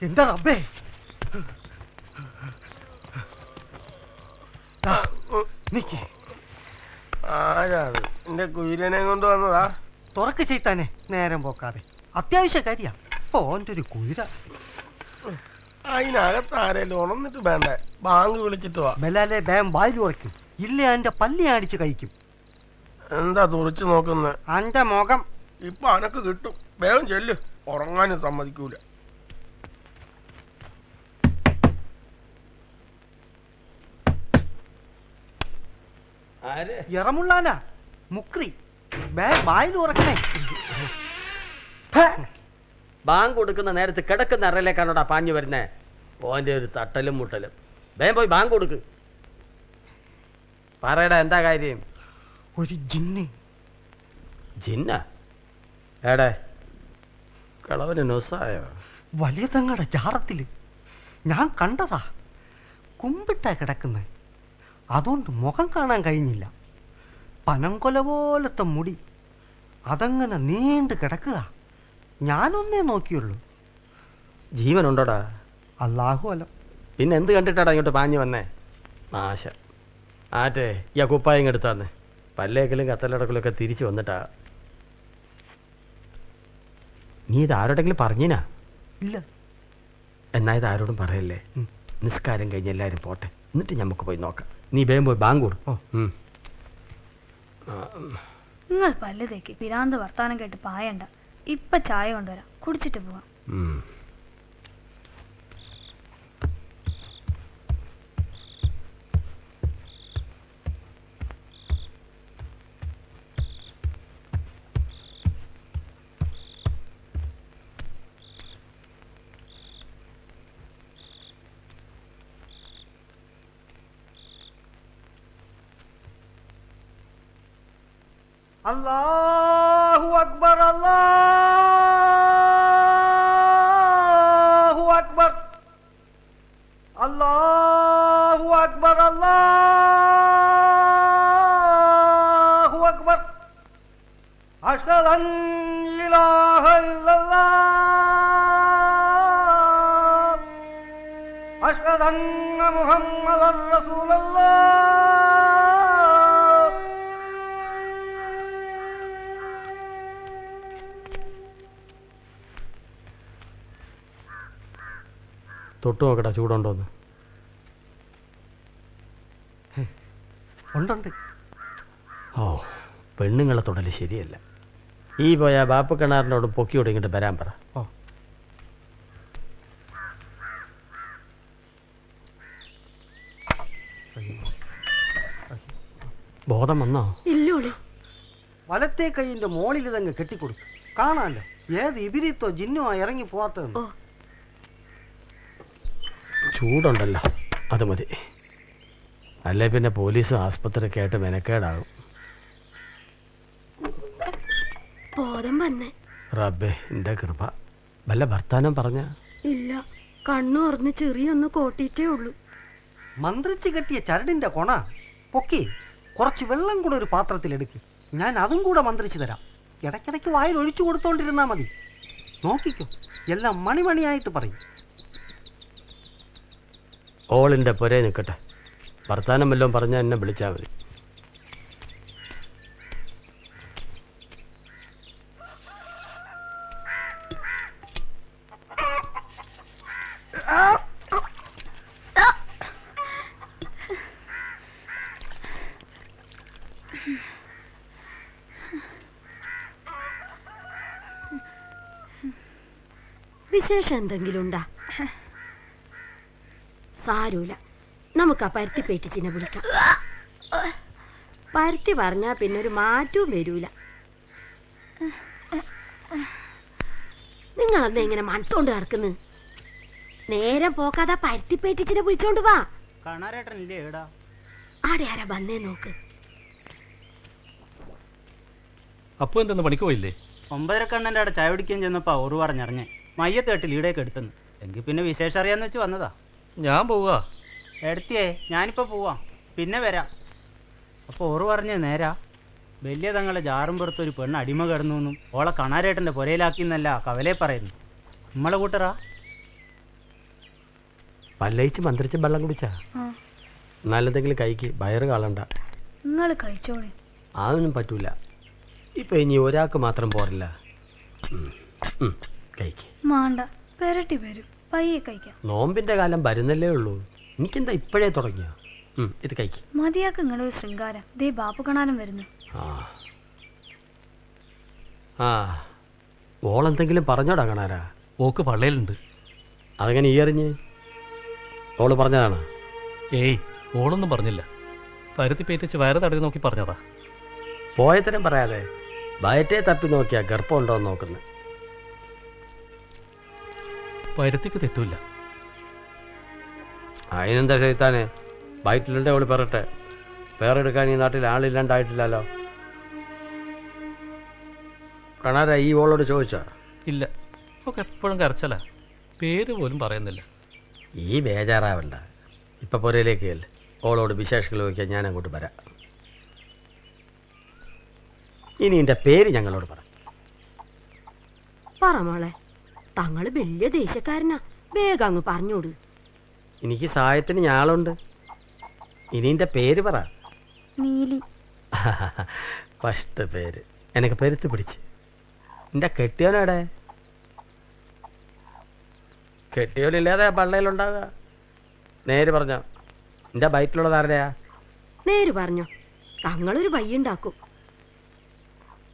എന്താ റബ്ബേ? ആരാത്? എന്റെ കുയിലിനെ കൊണ്ട് വന്നതാ. തുറക്ക് ചെയ്താനെ, നേരം പോക്കാതെ. അത്യാവശ്യ കാര്യ. ഓൻ്റെ ഒരു കുയില. അതിനകത്ത് ആരേലും ഉണർന്നിട്ട് വേണ്ടേ? ബാങ്ക് വിളിച്ചിട്ട് വാ. ബലാലെ ബാം വായിൽ ഉറയ്ക്കും. ഇല്ല എന്റെ പല്ലി അടിച്ച് കഴിക്കും. എന്താ തുറച്ചു നോക്കുന്നത്? അന്റെ മുഖം ഇപ്പൊ അനക്ക് കിട്ടും. വേഗം ചെല്ല്, ഉറങ്ങാനും സമ്മതിക്കൂല. ഇറമുള്ളാന മുക്രി വായിൽ ഉറക്കണേ. ബാങ്ക് കൊടുക്കുന്ന നേരത്ത് കിടക്കുന്ന അറയിലേക്കാണോടാ പാഞ്ഞു വരുന്നേ? ഓൻ്റെ ഒരു തട്ടലും മുട്ടലും. വേഗം പോയി ബാങ്ക് കൊടുക്ക്. പറയടാ, എന്താ കാര്യം? ഒരു ജിന്ന്. ജിന്ന? ഏടേ കളവന് നൊസായോ? വലിയ തങ്ങളുടെ ജാറത്തില് ഞാൻ കണ്ടതാ. കുമ്പിട്ടാ കിടക്കുന്നേ. അതുകൊണ്ട് മുഖം കാണാൻ കഴിഞ്ഞില്ല. പനംകൊല പോലത്തെ മുടി, അതങ്ങനെ നീണ്ടു കിടക്കുക. ഞാനൊന്നേ നോക്കിയുള്ളൂ. ജീവനുണ്ടോടാ? അല്ലാഹു അലം. പിന്നെ എന്ത് കണ്ടിട്ടാടാ ഇങ്ങോട്ട് പാഞ്ഞു വന്നേ? നാശ. ആറ്റേ ഈ ആ കുപ്പായം എടുത്താന്ന് പല്ലേക്കലും കത്തലടക്കലൊക്കെ തിരിച്ചു വന്നിട്ടാ. നീ ഇത് ആരോടെങ്കിലും പറഞ്ഞിനാ? ഇല്ല. എന്നാ ഇത് ആരോടും പറയല്ലേ. നിസ്കാരം കഴിഞ്ഞ് എല്ലാവരും പോട്ടെ, എന്നിട്ട് നമുക്ക് പോയി നോക്കാം. നീ വേഗം പോയി ബാങ്ക് കൊടു. നിങ്ങൾ പല്ല് തേക്ക്. പിരാന്ത് വർത്താനം കേട്ട് പായണ്ട. ഇപ്പൊ ചായ കൊണ്ടുവരാം, കുടിച്ചിട്ട് പോവാം. അല്ലാഹു അക്ബർ, അല്ലാഹു അക്ബർ, അല്ലാഹു അക്ബർ, അല്ലാഹു അക്ബർ. അഷ്ഹദു അൻ ഇലാഹ ഇല്ലല്ലാഹ്, അഷ്ഹദു അന്ന മുഹമ്മദൻ റസൂലുള്ളാഹ്. തൊട്ട് നോക്കടാ, ചൂടുണ്ടോന്ന്. ഉണ്ടുണ്ട്. ഓ, പെണ്ണുങ്ങളെ തൊടല് ശരിയല്ല. ഈ പോയ ബാപ്പ കിണാറിനോടും പൊക്കിയോട് ഇങ്ങോട്ട് വരാൻ പറ. ഓ, ബോധം വന്നോ? ഇല്ലോളി. വലത്തെ കൈയിന്റെ മോളിൽ ഇതങ്ങ് കെട്ടിക്കൊടുക്കും. കാണാമല്ലോ ഏത് ഇബിരിത്തോ ജിന്നോ ഇറങ്ങി പോവാത്തതെന്ന്. ചൂടുണ്ടല്ലോ, അത് മതി. അല്ലേ പിന്നെ പോലീസും ആസ്പത്രിയൊക്കെ ആയിട്ട് മെനക്കേടാകും. ബോധം വന്നേ. റബ്ബേ, എൻ്റെ കൃപ. വല്ല ഭർത്താനം പറഞ്ഞ? ഇല്ല, കണ്ണു തുറന്ന് ചെറിയൊന്ന് കോട്ടിയിട്ടേ ഉള്ളൂ. മന്ത്രിച്ച് കെട്ടിയ ചരടിന്റെ കൊണ പൊക്കി കുറച്ച് വെള്ളം കൂടെ ഒരു പാത്രത്തിലെടുക്കും. ഞാൻ അതും കൂടെ മന്ത്രിച്ചു തരാം. ഇടയ്ക്കിടയ്ക്ക് വായിൽ ഒഴിച്ചു കൊടുത്തോണ്ടിരുന്നാ മതി. നോക്കിക്കോ, എല്ലാം മണിമണിയായിട്ട് പറയും. ഓളിൻ്റെ പുരേ നിൽക്കട്ടെ. വർത്താനം വല്ലതും പറഞ്ഞാൽ എന്നെ വിളിച്ചാൽ മതി. വിശേഷം എന്തെങ്കിലും ഉണ്ടാ? സാരൂല, നമുക്ക് ആ പരുത്തി പേറ്റിച്ചിനെ വിളിക്കാം. പരുത്തി പറഞ്ഞാ പിന്നെ ഒരു മാറ്റവും വരൂല. നിങ്ങളെന്താ ഇങ്ങനെ മണത്തോണ്ട് കിടക്കുന്നു? നേരം പോക്കാതെ പരുത്തി പേറ്റിച്ചിനെ വിളിച്ചോണ്ട് വാ. ആടെ ആരാ വന്നേ നോക്ക്. അപ്പൊ എന്തെന്ന് പണിക്ക് പോയില്ലേ? 9:30 കണ്ണൻ്റെ അവിടെ ചായ പിടിക്കാൻ ചെന്നപ്പോ ഓറ് പറഞ്ഞറിഞ്ഞേ മയ്യത്ത് കേട്ട് ലീഡൊക്കെ എടുത്തെന്ന്. എങ്കിൽ പിന്നെ വിശേഷം അറിയാന്ന് വെച്ച് വന്നതാ. ഞാൻ പോവാ. എടുത്തിയേ, ഞാനിപ്പോ പോവാം, പിന്നെ വരാം. അപ്പോൾ ഓറ് പറഞ്ഞേ നേരാ. വലിയ തങ്ങളെ ജാറും പുറത്തൊരു പെണ്ണ് അടിമ കിടന്നു എന്നും ഓളെ കണാരേട്ടൻ്റെ പുരയിലാക്കിയെന്നല്ല കവലെ പറയുന്നു. നമ്മളെ കൂട്ടറാ. പല്ലയിച്ച് മന്ത്രിച്ച് വെള്ളം കുടിച്ചാ ആ നല്ലതെങ്കിലും കൈക്ക് വയറ് കാളണ്ട. നിങ്ങൾ കഴിച്ചോളി. അതൊന്നും പറ്റൂല. ഇപ്പൊ ഇനി ഒരാൾക്ക് മാത്രം പോരില്ല. കൈക്ക് മാണ്ട പെരട്ടി വരും, പയ്യെ കഴിക്കാം. നോമ്പിന്റെ കാലം വരുന്നല്ലേ ഉള്ളൂ. എനിക്കെന്താ ഇപ്പോഴേ തുടങ്ങിയ. ഇത് കൈക്ക് മതിയാക്ക് നിങ്ങളൊരു ശൃംഗാരം. ദേ ബാപ്പു കാണാനും വരുന്നു. ആ ഓളെന്തെങ്കിലും പറഞ്ഞോടാ കാണാരാ? ഓക്ക് പള്ളയിലുണ്ട്. അതങ്ങനെ ഈ അറിഞ്ഞ് ഓള് പറഞ്ഞതാണ്? ഏയ്, ഓളൊന്നും പറഞ്ഞില്ല. പരുത്തി പേറ്റിച്ച് വയറ് തടവി നോക്കി പറഞ്ഞതാ. പോയത്തരം പറയാതെ വയറ്റേ തപ്പി നോക്കിയാ ഗർഭമുണ്ടോ എന്ന് നോക്കുന്നത്. പരുത്തിക്ക് തെറ്റൂല. അതിനെന്താ ചെയ്താനെ? വയറ്റിലുണ്ടേ ഓള് പറട്ടെ. പേരെടുക്കാൻ ഈ നാട്ടിൽ ആളില്ലാണ്ടായിട്ടില്ലല്ലോ. കാണാരാ ഈ ഓളോട് ചോദിച്ചാ? ഇല്ല, ഒക്കെ എപ്പോഴും കരച്ചല. പേര് പോലും പറയുന്നില്ല. ഈ ബേജാറാവണ്ട. ഇപ്പം പുരയിലേക്ക് അല്ലേ. ഓളോട് വിശേഷങ്ങൾ ചോദിക്കാൻ ഞാൻ അങ്ങോട്ട് വരാം. ഇനി എൻ്റെ പേര് ഞങ്ങളോട് പറ. പറ മോളെ, തങ്ങള് വലിയ ദേശക്കാരനാ, വേഗം അങ്ങ് പറഞ്ഞോട്. എനിക്ക് സഹായത്തിന് ഞാളുണ്ട്. ഇനി എൻ്റെ പേര് പറ. നീലി. ഫസ്റ്റ് പേര് എനിക്ക് പെരുത്ത് പിടിച്ച്. എൻ്റെ കെട്ടിയോനെവിടെ? കെട്ടിയോനില്ലാതെ പള്ളയിലുണ്ടാകുക. നേര് പറഞ്ഞോ, എൻ്റെ ബൈക്കിലുള്ളത് ആരുടെയാ? നേര് പറഞ്ഞോ, തങ്ങളൊരു വയ്യുണ്ടാക്കും.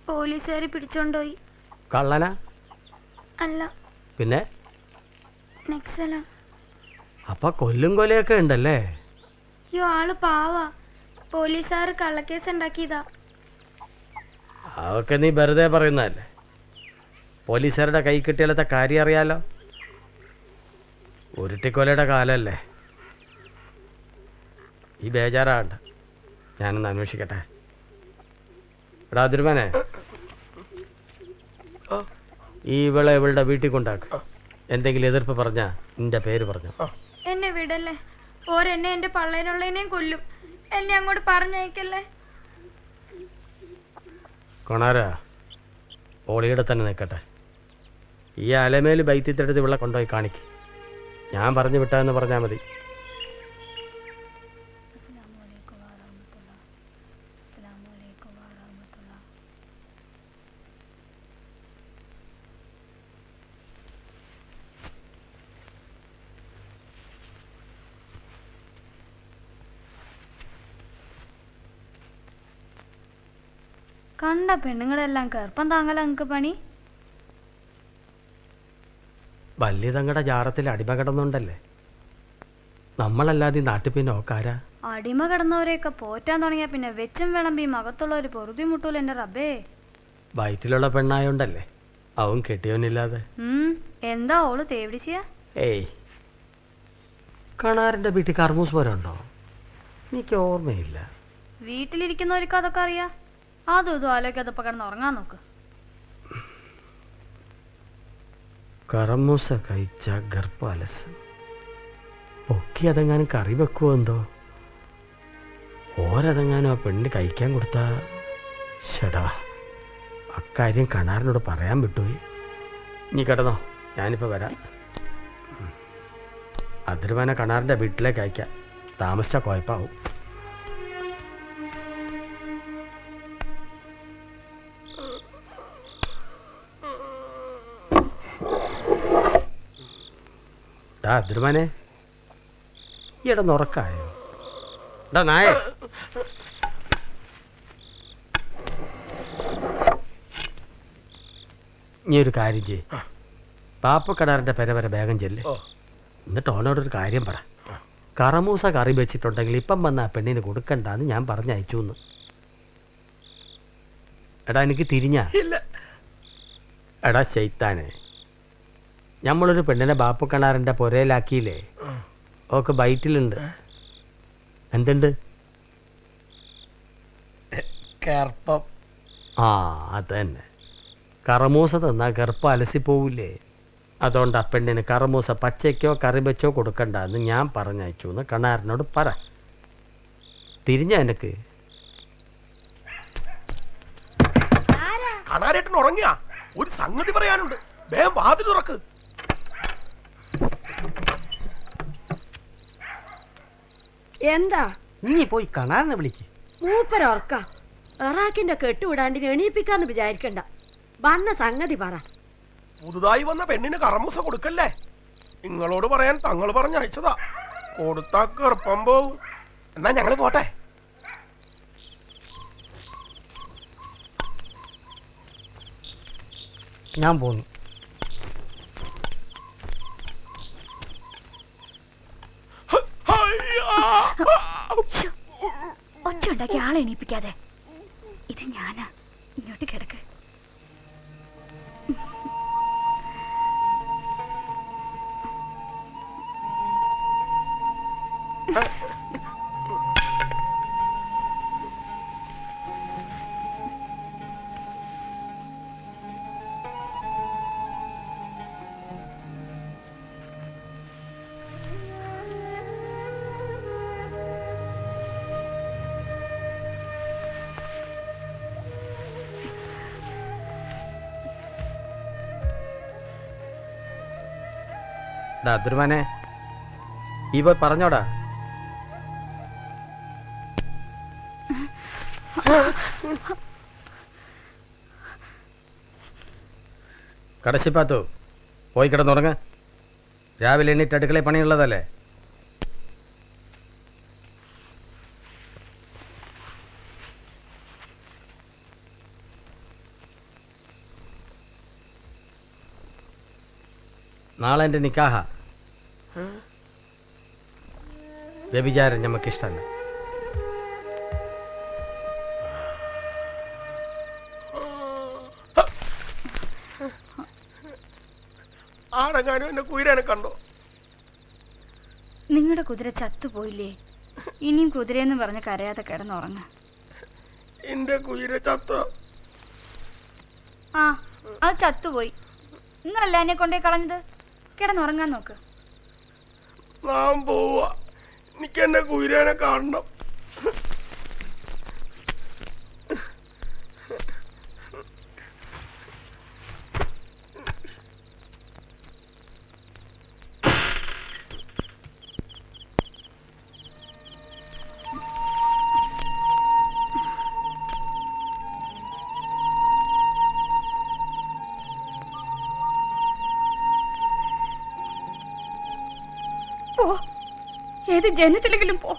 പോലീസുകാർ പിടിച്ചോണ്ടോയി. കള്ളനാ? അല്ല, പിന്നെ? നെക്സല. അപ്പൊ കൊല്ലും കൊലയൊക്കെ ഉണ്ടല്ലേ? യോ ആള് പാവാ. പോലീസുകാർ കള്ളക്കേസ് ഉണ്ടാക്കിയതാ. അതൊക്കെ നീ വെറുതെ പറയുന്നതല്ലേ. പോലീസുകാരുടെ കൈ കിട്ടിയാലത്തെ കാര്യം അറിയാലോ. ഉരുട്ടിക്കൊലയുടെ കാലല്ലേ. ഈ ബേജാറാകണ്ട, ഞാനൊന്ന് അന്വേഷിക്കട്ടെ. എടാ തിരുമനെ, ഈ ഇവളുടെ വീട്ടിൽ കൊണ്ടാക്ക്. എന്തെങ്കിലും എതിർപ്പ് പറഞ്ഞാ നിന്റെ പേര് പറഞ്ഞു. എന്നെ വിടല്ലേ. ഓരെന്നെ എന്റെ പള്ളേനുള്ളതിനെയും കൊല്ലും. എന്നെ അങ്ങോട്ട് പറഞ്ഞയക്കല്ലേ. കൊണാരാ, ഓളിയുടെ തന്നെ നിൽക്കട്ടെ. ഈ അലമേൽ ബൈത്തിത്തെടുത്ത് ഇവിടെ കൊണ്ടുപോയി കാണിക്ക്. ഞാൻ പറഞ്ഞു വിട്ടാന്ന് പറഞ്ഞാൽ മതി. കണ്ട പെണ്ണുങ്ങളെല്ലാം കറുപ്പം താങ്ങല നിങ്ങൾക്ക് പണി. വലിയ തങ്ങളുടെ ജാറത്തിൽ അടിമ കിടന്നുണ്ടല്ലേ. നമ്മളല്ലാതെ നാട്ടിൽ പിന്നെ ഓക്കാരാ? അടിമ കിടന്നവരെയൊക്കെ പോറ്റാൻ തുടങ്ങിയ പിന്നെ വെച്ചും വിളമ്പിയും അകത്തുള്ളവർ പൊറുതി മുട്ടൂല എന്റെ റബ്ബേ. വയറ്റിലുള്ള പെണ്ണായോണ്ടല്ലേ അവൻ കെട്ടിയോനില്ലാതെ. എന്താ ഓള് തേവിടിച്ചിയ? ഏയ്, കണാറിന്റെ വീട്ടിൽ കർമ്മൂസ് പോലെ ഉണ്ടോ? എനിക്ക് ഓർമ്മയില്ല. വീട്ടിലിരിക്കുന്നവർക്ക് അതൊക്കെ അറിയാ. അതും ഇതും ആലോചിക്കാതപ്പോ കിടന്ന് ഉറങ്ങാൻ നോക്ക്. കറമൂസ കഴിച്ച ഗർഭാലസം പൊക്കി അതെങ്ങാനും കറി വെക്കുമോ എന്തോ. ഓരതെങ്ങാനും ആ പെണ്ണിന് കഴിക്കാൻ കൊടുത്താ ഷടാ. അക്കാര്യം കണാറിനോട് പറയാൻ വിട്ടുപോയി. നീ കിടന്നോ, ഞാനിപ്പോൾ വരാം. അതിരുമാന കണാറിൻ്റെ വീട്ടിലേക്ക് അയക്കാം. താമസിച്ചാൽ കുഴപ്പമാവും. അതിരുമാനെ, ഈ ഇടന്നുറക്കായോ? ഡാ നായ, നീ ഒരു കാര്യം ചെയ്യ്. പാപ്പക്കടാറിന്റെ പെര വരെ വേഗം ചെല്ല്. എന്നിട്ട് ഓനോടൊരു കാര്യം പറ. കറമൂസ കറി വെച്ചിട്ടുണ്ടെങ്കിൽ ഇപ്പം വന്ന ആ പെണ്ണിന് കൊടുക്കണ്ടെന്ന് ഞാൻ പറഞ്ഞയച്ചു എന്ന്. എടാ എനിക്ക് തിരിഞ്ഞാ? എടാ ശൈത്താനെ, നമ്മളൊരു പെണ്ണിനെ ബാപ്പുക്കണാറിന്റെ പുരയിലാക്കിയില്ലേ. ഓക്ക് ബൈറ്റിലുണ്ട്. എന്തുണ്ട്? ആ അത് തന്നെ. കറമൂസ തന്നാ ഗർഭം അലസിപ്പോവില്ലേ. അതുകൊണ്ട് ആ പെണ്ണിന് കറമൂസ പച്ചയ്ക്കോ കറി വെച്ചോ കൊടുക്കണ്ടെന്ന് ഞാൻ പറഞ്ഞയച്ചു എന്ന് കണാറിനോട് പറ. തിരിഞ്ഞ എനിക്ക്. കണാരേട്ടൻ ഉറങ്ങിയാ? ഒരു സംഗതി പറയാനുണ്ട്, വേഗം വാതിൽ തുറക്ക്. എന്താ ഇനി പോയി കണാറിനെ വിളിക്ക്. മൂപ്പരൊർക്ക എറാക്കിന്റെ കെട്ടുവിടാണ്ട് എണീപ്പിക്കാന്ന് വിചാരിക്കണ്ട. വന്ന സംഗതി പറ. പുതുതായി വന്ന പെണ്ണിന് കറമൂസ കൊടുക്കല്ലേ? നിങ്ങളോട് പറയാൻ തങ്ങൾ പറഞ്ഞയച്ചതാ. കൊടുത്താ കറുപ്പം പോവും. എന്നാ ഞങ്ങള് പോട്ടെ. ഞാൻ പോന്നു. ഒച്ച ഉണ്ടാക്കി ആളെ എണീപ്പിക്കാതെ. ഇത് ഞാനാ. ഇങ്ങോട്ട് കിടക്ക്. അബ്ദുർമാനെ ഈ പോയി പറഞ്ഞോടാ. കടശിപ്പാത്തു പോയി കിടന്നുറങ്ങ. രാവിലെ എണ്ണീറ്റ് അടുക്കളയിൽ പണിയുള്ളതല്ലേ. നാളെ എൻ്റെ നിക്കാഹ. വ്യഭിചാരം നമുക്കിഷ്ടമല്ല. ആടെങ്ങാനും എന്റെ കുയിരനെ കണ്ടോ? നിങ്ങളുടെ കുതിര ചത്തുപോയില്ലേ? ഇനിയും കുതിരയെന്ന് പറഞ്ഞ് കരയാതെ കിടന്നുറങ്ങ. എന്റെ കുയിര ചത്തോ? ആ, അത് ചത്തുപോയി. നിങ്ങളല്ല എന്നെ കൊണ്ടേ കളഞ്ഞത്. കിടന്നുറങ്ങാൻ നോക്ക്. ഞാൻ പോവാ. എനിക്ക് എന്റെ കുയിരനെ കാണണം. പോ, ഏത് ജനത്തിലെങ്കിലും പോ.